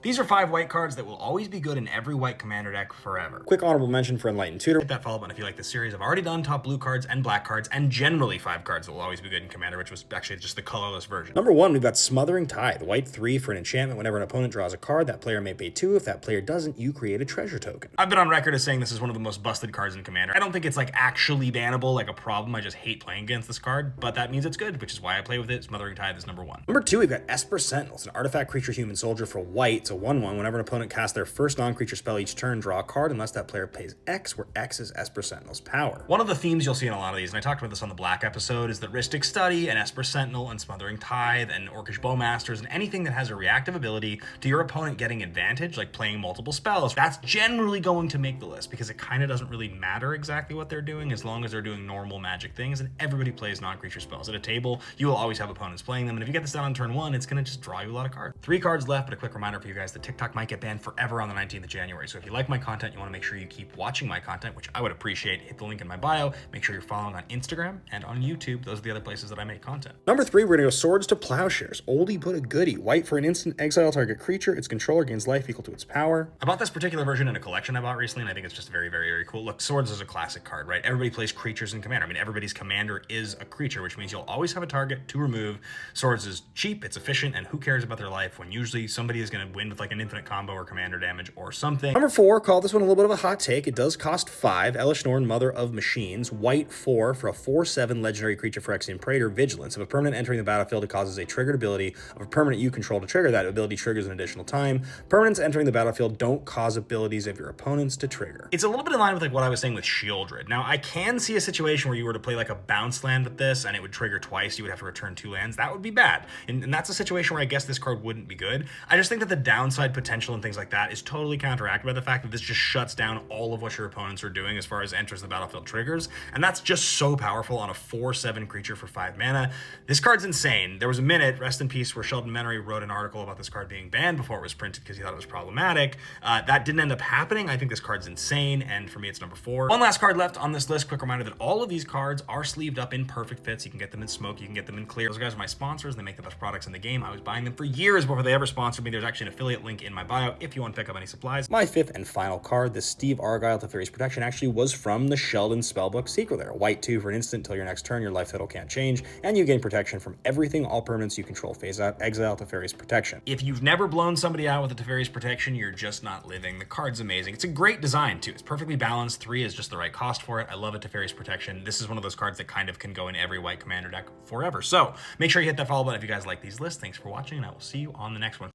These are 5 white cards that will always be good in every white commander deck forever. Quick honorable mention for Enlightened Tutor. Hit that follow button if you like this series. I've already done top blue cards and black cards, and generally 5 cards that will always be good in commander, which was actually just the colorless version. Number 1, we've got Smothering Tithe. White 3 for an enchantment. Whenever an opponent draws a card, that player may pay 2. If that player doesn't, you create a treasure token. I've been on record as saying this is one of the most busted cards in commander. I don't think it's like actually bannable, like a problem. I just hate playing against this card, but that means it's good, which is why I play with it. Smothering Tithe is number 1. Number 2, we've got Esper Sentinel. It's an artifact creature human soldier for white. It's a 1/1. Whenever an opponent casts their first non-creature spell each turn, draw a card unless that player pays X, where X is Esper Sentinel's power. One of the themes you'll see in a lot of these, and I talked about this on the Black episode, is that Rhystic Study and Esper Sentinel and Smothering Tithe and Orcish Bowmasters and anything that has a reactive ability to your opponent getting advantage, like playing multiple spells, that's generally going to make the list because it kind of doesn't really matter exactly what they're doing as long as they're doing normal magic things, and everybody plays non-creature spells. At a table, you will always have opponents playing them, and if you get this down on turn 1, it's going to just draw you a lot of cards. 3 cards left, but a quick reminder for you guys that TikTok might get banned forever on the 19th of January, so if you like my content, you want to make sure you keep watching my content, which I would appreciate, hit the link in my bio. Make sure you're following on Instagram and on YouTube. Those are the other places that I make content. Number 3, we're going to go Swords to Plowshares. Oldie but a goodie. White for an instant, exile target creature. Its controller gains life equal to its power. I bought this particular version in a collection I bought recently, and I think it's just very, very, very cool. Look, Swords is a classic card, right? Everybody plays creatures in Commander. I mean, everybody's commander is a creature, which means you'll always have a target to remove. Swords is cheap, it's efficient, and who cares about their life when usually somebody is going to win with like an infinite combo or commander damage or something. Number 4, call this one a little bit of a hot take. It does cost 5. Elish Norn, Mother of Machines. White 4 for a 4/7 legendary creature for Phyrexian Praetor. Vigilance. If a permanent entering the battlefield, it causes a triggered ability of a permanent you control to trigger. That ability triggers an additional time. Permanents entering the battlefield don't cause abilities of your opponents to trigger. It's a little bit in line with like what I was saying with Shieldred. Now, I can see a situation where you were to play like a bounce land with this and it would trigger twice. You would have to return 2 lands. That would be bad. And that's a situation where I guess this card wouldn't be good. I just think that the downside potential and things like that is totally counteracted by the fact that this just shuts down all of what your opponents are doing as far as enters the battlefield triggers. And that's just so powerful on a 4/7 creature for 5 mana. This card's insane. There was a minute, rest in peace, where Sheldon Menery wrote an article about this card being banned before it was printed because he thought it was problematic. That didn't end up happening. I think this card's insane, and for me, it's number 4. One last card left on this list. Quick reminder that all of these cards are sleeved up in perfect fits. You can get them in smoke, you can get them in clear. Those guys are my sponsors. They make the best products in the game. I was buying them for years before they ever sponsored me. There's actually an affiliate link in my bio if you want to pick up any supplies. My 5th and final card, the Steve Argyle Teferi's Protection, actually was from the Sheldon Spellbook sequel there. White 2 for an instant until your next turn, your life total can't change, and you gain protection from everything all permanents you control. Phase out, exile Teferi's Protection. If you've never blown somebody out with a Teferi's Protection, you're just not living. The card's amazing. It's a great design too. It's perfectly balanced. 3 is just the right cost for it. I love a Teferi's Protection. This is one of those cards that kind of can go in every white commander deck forever. So make sure you hit that follow button if you guys like these lists. Thanks for watching, and I will see you on the next one.